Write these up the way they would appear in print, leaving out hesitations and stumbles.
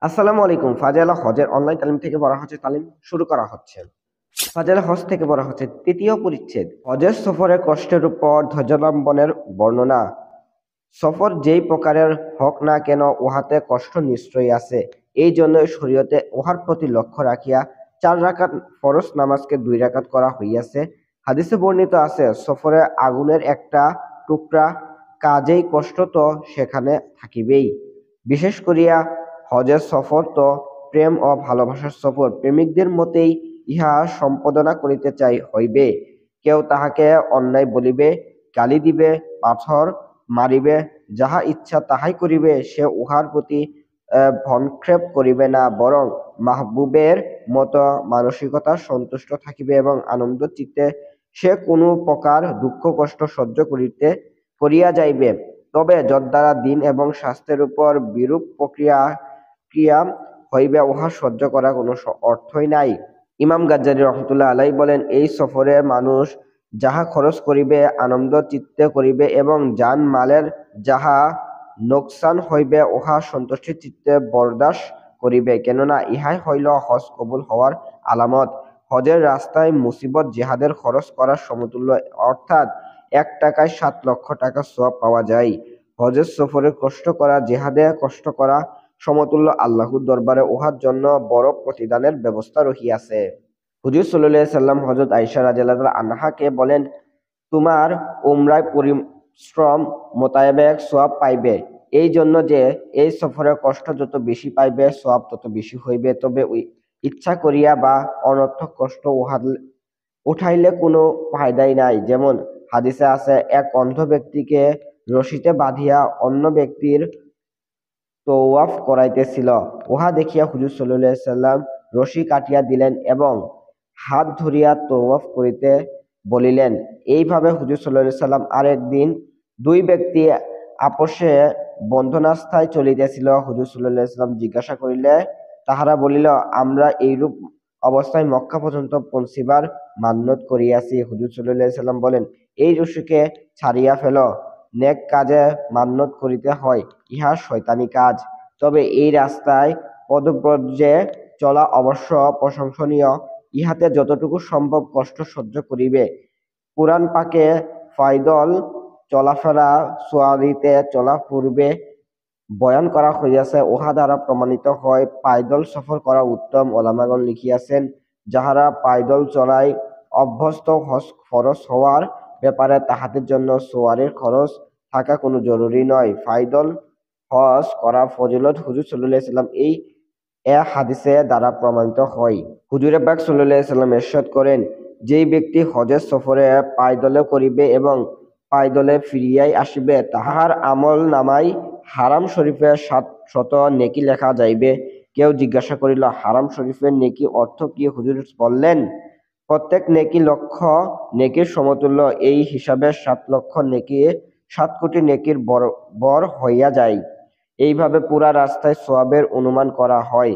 আসসালামু আলাইকুম। ফাজেলা হজের অনলাইন তালিম থেকে বলা হচ্ছে তালিম শুরু করা হচ্ছে। ফাজেলা হজ থেকে বলা হচ্ছে তৃতীয় পরিচ্ছেদ হজের সফরে কষ্টের উপর ধৈর্যাবলম্বনের বর্ণনা। সফর যেই প্রকারের হোক না কেন উহাতে কষ্ট নিশ্চয়ই আছে। এই জন্যই শরীয়তে উহার প্রতি লক্ষ্য রাখিয়া 4 রাকাত ফরজ নামাজকে 2 রাকাত করা হইয়াছে। হাদিসে বর্ণিত আছে, সফরে আগুনের একটা টুকরা কাজেই কষ্ট তো সেখানে থাকিবেই। বিশেষ করিয়া হজের সফর তো প্রেম ও ভালোবাসার সফর। প্রেমিকদের মতেই ইহা সম্পাদনা করিতে হইবে। কেউ তাহাকে অন্যায় বলিবে, গালি দিবে, পাথর মারিবে, যাহা ইচ্ছা তাহাই করিবে, সে উহার প্রতি ভ্রূক্ষেপ করিবে না, বরং মাহবুবের মতো মানসিকতার সন্তুষ্ট থাকিবে এবং আনন্দ চিত্তে সে কোনো প্রকার দুঃখ কষ্ট সহ্য করিয়া যাইবে। তবে যদ্বারা দিন এবং স্বাস্থ্যের উপর বিরূপ ক্রিয়া হইবে, উহা সহ্য করার কোনো অর্থই নাই। ইমাম গাজ্জালী রহমতুল্লাহ আলাইহি বলেন, এই সফরে মানুষ যাহা খরচ করিবে আনন্দ চিত্তে করিবে এবং জান মালের যাহা নোকসান হইবে উহা সন্তুষ্টি চিত্তে বরদাস্ত করিবে, কেননা ইহাই হইল হজ কবুল হওয়ার আলামত। হজের রাস্তায় মুসিবত জিহাদের খরচ করার সমতুল্য, অর্থাৎ 1 টাকায় 7 লক্ষ টাকা সওয়াব পাওয়া যায়। হজের সফরে কষ্ট করা জিহাদে কষ্ট করা সমতুল্য। আল্লাহর দরবারে উহার জন্য বড় প্রতিদানের ব্যবস্থা রহিয়াছে। হুজুর সাল্লাল্লাহু আলাইহি সাল্লাম হযরত আয়েশা রাদিয়াল্লাহু আনহাকে বলেন, তোমার উমরায় পরিশ্রম মোতাবেক সওয়াব পাইবে, এই জন্য যে এই সফরে কষ্ট যত বেশি পাইবে সওয়াব তত বেশি হইবে। তবে ইচ্ছা করিয়া বা অনর্থক কষ্ট উঠাইলে কোনো ফায়দাই নাই। যেমন হাদিসে আছে, এক অন্ধ ব্যক্তিকে রশিতে বাঁধিয়া অন্য ব্যক্তির তওয়াফ করাইতেছিল। উহা দেখিয়া হুজুর সাল্লাল্লাহু আলাইহি সাল্লাম রশি কাটিয়া দিলেন এবং হাত ধরিয়া তওয়াফ করিতে বলিলেন। এইভাবে হুজুর সাল্লাল্লাহু আলাইহি সাল্লাম আরেকদিন 2 ব্যক্তি আপোষে বন্ধনাস্থায় চলিতেছিল। হুজুর সাল্লাল্লাহু আলাইহি সাল্লাম জিজ্ঞাসা করিলে তাহারা বলিল, আমরা এইরূপ অবস্থায় মক্কা পর্যন্ত পৌঁছিবার মান্যত করিয়াছি। হুজুর সাল্লাল্লাহু আলাইহি সাল্লাম বলেন, এই রশিকে ছাড়িয়া ফেল। নেক কাজে মান্যত করিতে হয়, ইহা শয়তানি কাজ। তবে এই রাস্তায় পদব্রজে চলা অবশ্য প্রশংসনীয়। ইহাতে যতটুকু সম্ভব কষ্ট সহ্য করিবে। কুরআন পাকে পায়দল চলাফেরা সোয়ারিতে চলা পূর্বে বয়ান করা হইয়াছে। উহা দ্বারা প্রমাণিত হয় পায়দল সফর করা উত্তম। ওলামাগণ লিখিয়াছেন, যাহারা পায়দল চলায় অভ্যস্ত, হজ ফরজ হওয়ার ব্যাপারে তাহাদের জন্য সোয়ারির খরচ থাকা কোনো জরুরি নয়। পায়দল হজ করার ফজিলত হুজুর সাল্লাল্লাহু আলাইহি সাল্লাম এই হাদিসে দ্বারা প্রমাণিত হয়। হুজুরে পাক সাল্লাল্লাহু আলাইহি সাল্লাম ইরশাদ করেন, যেই ব্যক্তি হজের সফরে পায়দলে করিবে এবং পায়দলে ফিরিয়াই আসিবে, তাহার আমল নামায় হারাম শরীফের 700 নেকি লেখা যাইবে। কেউ জিজ্ঞাসা করিল, হারাম শরীফের নেকি অর্থ কি? হুজুর বললেন, প্রত্যেক নেকি লক্ষ নেকির সমতুল্য। এই হিসাবে 7 লক্ষ নেকি 7 কোটি নেকির বর হইয়া যায়। এইভাবে পুরা রাস্তায় সওয়াবের অনুমান করা হয়।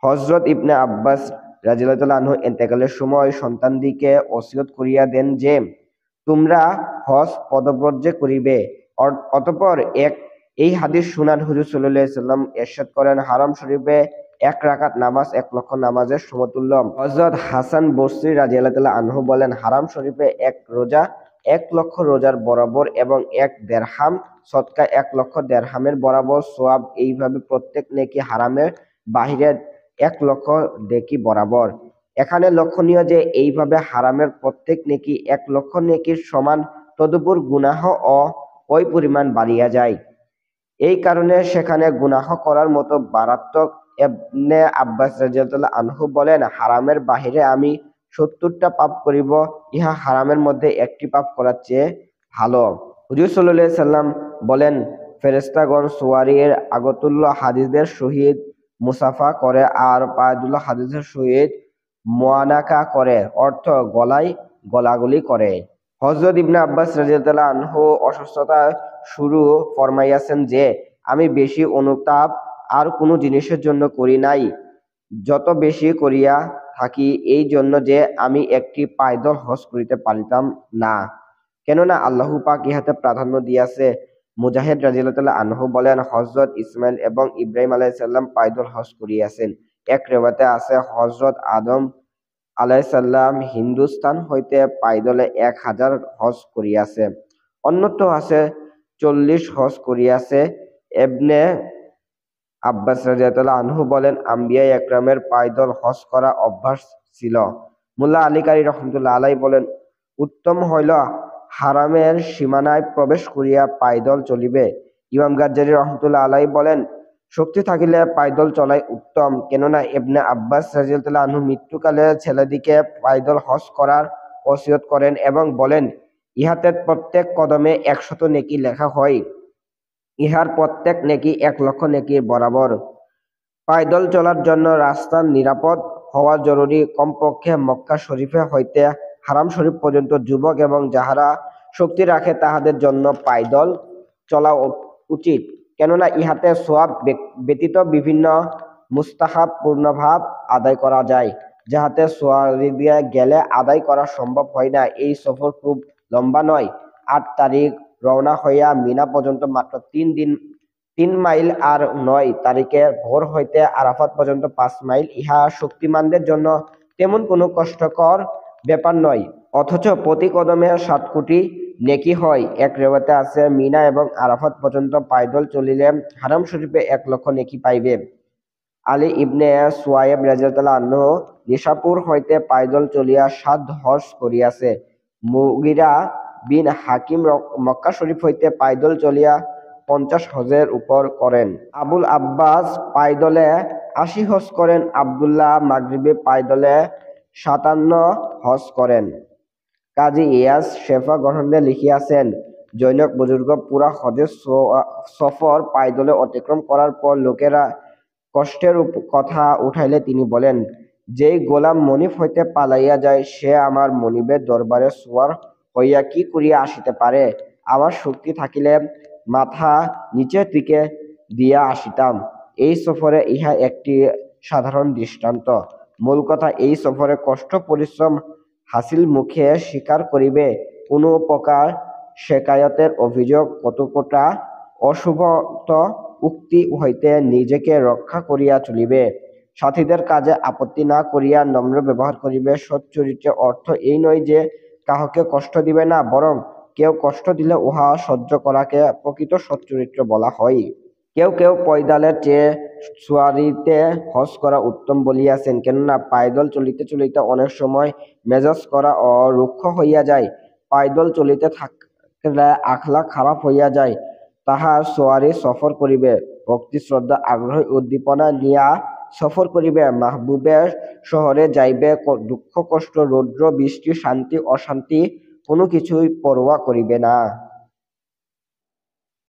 হযরত ইবনে আব্বাস রাদিয়াল্লাহু আনহু ইন্তেকালের সময় সন্তানদিকে ওসিয়ত করিয়া দেন যে, তোমরা হজ পদব্রজে করিবে। অতঃপর এই হাদিস শুনান হুজুর সাল্লাল্লাহু আলাইহি সাল্লাম ইরশাদ করেন, হারাম শরীফে 1 রাকাত নামাজ 1 লক্ষ নামাজের সমতুল্য। হযরত হাসান বসরি রাদিয়াল্লাহু আনহু বলেন, হারাম শরীফে 1 রোজা 1 লক্ষ রোজার বরাবর এবং 1 দিরহাম সদকা 1 লক্ষ দিরহামের বরাবর সওয়াব। এইভাবে প্রত্যেক নেকি হারামের বাহিরে 1 লক্ষ নেকি বরাবর। এখানে লক্ষণীয় যে এইভাবে হারামের প্রত্যেক নেকি 1 লক্ষ নেকির সমান, তদুপর গুনাহ ও ওই পরিমাণ বাড়িয়া যায়। এই কারণে সেখানে গুনাহ করার মতো মারাত্মক। ইবনে আব্বাস রাদিয়াল্লাহু আনহু বলেন, হারামের বাহিরে আমি 70টা পাপ করিব, ইহা হারামের মধ্যে একটি পাপ করার চেয়ে ভালো। হুজুর সাল্লাল্লাহু আলাইহি সাল্লাম বলেন, ফেরেশতাগণ সুওয়ারির আগতুল্য হাদীদের সহিত মুসাফা করে আর পায়দুল হাদীদের সহিত মুআনাকা করে, অর্থ গলায় গলাগলি করে। হযরত ইবনে আব্বাস রাদিয়াল্লাহু আনহু অসুস্থতা শুরু ফরমাইয়াছেন যে, আমি বেশি অনুতাপ আর কোনো জিনিসের জন্য করি নাই, যত বেশি করিয়া থাকি এই জন্য যে আমি একটি পায়দল হজ করিতে পারিতাম না, কেননা আল্লাহ পাক ইহাতে প্রাধান্য দিয়াছে। মুজাহিদ রাদিয়াল্লাহু আনহু বলেন, হযরত ইসমাইল এবং ইব্রাহিম আলাইহিস সালাম পায়দল হজ করিয়াছেন। এক রিওয়ায়াতে আছে হযরত আদম আলাইহিস সালাম হিন্দুস্তান হইতে পায়দলে 1000 হজ করিয়াছে। অন্যত্র আছে 40 হজ করিয়াছে। ইবনে আব্বাস রাদিয়াল্লাহু আনহু বলেন, আম্বিয়া একরামের পায়দল হজ করা অভ্যাস ছিল। মুল্লা আলী কারি রহমতুল্লাহ আলাইহি বলেন, উত্তম হইল হারামের সীমানায় প্রবেশ করিয়া পায়দল চলিবে। ইমাম গাজ্জালী রহমতুল্লাহ আলাইহি বলেন, শক্তি থাকিলে পায়দল চলাই উত্তম, কেননা ইবনে আব্বাস রাদিয়াল্লাহু আনহু মৃত্যুকালে ছেলেদিকে পায়দল হজ করার ওসিয়ত করেন এবং বলেন, ইহাতে প্রত্যেক কদমে 100 নেকি লেখা হয়। ইহার প্রত্যেক নেকি 1,00,000 নেকির বরাবর। পায়দল চলার জন্য রাস্তা নিরাপদ হওয়া জরুরি। কমপক্ষে মক্কা শরীফে হইতে হারাম শরীফ পর্যন্ত যুবক এবং যাহারা শক্তি রাখে তাহাদের জন্য পায়দল চলা উচিত, কেননা ইহাতে সোয়াব ব্যতীত বিভিন্ন মুস্তাহাব পূর্ণভাব আদায় করা যায়, যাহাতে সোয়ারি দিয়ে গেলে আদায় করা সম্ভব হয় না। এই সফর খুব লম্বা নয়। 8 তারিখ রওনা হইয়া মিনা পর্যন্ত মাত্র 3 মাইল আর 9 তারিখে ভোর হইতে আরাফাত পর্যন্ত 5 মাইল। ইহা শক্তিমানদের জন্য তেমন কোনো কষ্টকর ব্যাপার নয়, অথচ প্রতি কদমে 7 কোটি নেকি হয়। এক রিওয়ায়াতে আছে, মিনা এবং আরাফাত পর্যন্ত পায়দল চলিলে হারাম শরীফে 1,00,000 নেকি পাইবে। আলী ইবনে সুয়াইব রাদিয়াল্লাহু আনহু নিশাপুর হইতে পায়দল চলিয়া 7 হজ করিয়াছে। মুগিরা বিন হাকিম মক্কা শরীফ হইতে পায়দল চলিয়া 50 হজের উপর করেন। আবুল আব্বাস পায়দলে 80 হজ করেন। আব্দুল্লাহ মাগরিবি পায়দলে 57 হজ করেন। কাজী ইয়াস শেফা গ্রন্থে লিখিয়াছেন, জৈনক বুজুর্গ পুরা হজের সফর পায়দলে অতিক্রম করার পর লোকেরা কষ্টের কথা উঠাইলে তিনি বলেন, যেই গোলাম মনিব হইতে পালাইয়া যায় সে আমার মনিবের দরবারে সোয়ার হইয়া কি করিয়া আসিতে পারে? আমার শক্তি থাকিলে মাথা নিচের দিকে দিয়া আসিতাম। এই সফরে ইহা একটি সাধারণ দৃষ্টান্ত। মূল কথা, এই সফরে কষ্ট পরিশ্রম হাসিল মুখে স্বীকার করিবে, কোনো প্রকার শেকায়তের অভিযোগ কটুকটা অশুভত উক্তি হইতে নিজেকে রক্ষা করিয়া চলিবে, সাথীদের কাজে আপত্তি না করিয়া নম্র ব্যবহার করিবে। সচ্চরিত্রের অর্থ এই নয় যে কাহকে কষ্ট দিবে না, বরং কেউ কষ্ট দিলে উহা সহ্য করাকে প্রকৃত সচ্চরিত্র বলা হয়। কেউ কেউ পয়দালের চেয়ে সুয়ারিতে হজ করা উত্তম বলিয়াছেন, কেননা পায়দল চলিতে চলিতে অনেক সময় মেজাজ করা ও রুক্ষ হইয়া যায়। পায়দল চলিতে থাকলে আখলাক খারাপ হইয়া যায়। তাহার সোয়ারি সফর করিবে, ভক্তি শ্রদ্ধা আগ্রহ উদ্দীপনা নিয়া সফর করিবে, মাহবুবের শহরে যাইবে, দুঃখ কষ্ট রৌদ্র বৃষ্টি শান্তি অশান্তি কোনো কিছুই পরোয়া করিবে না।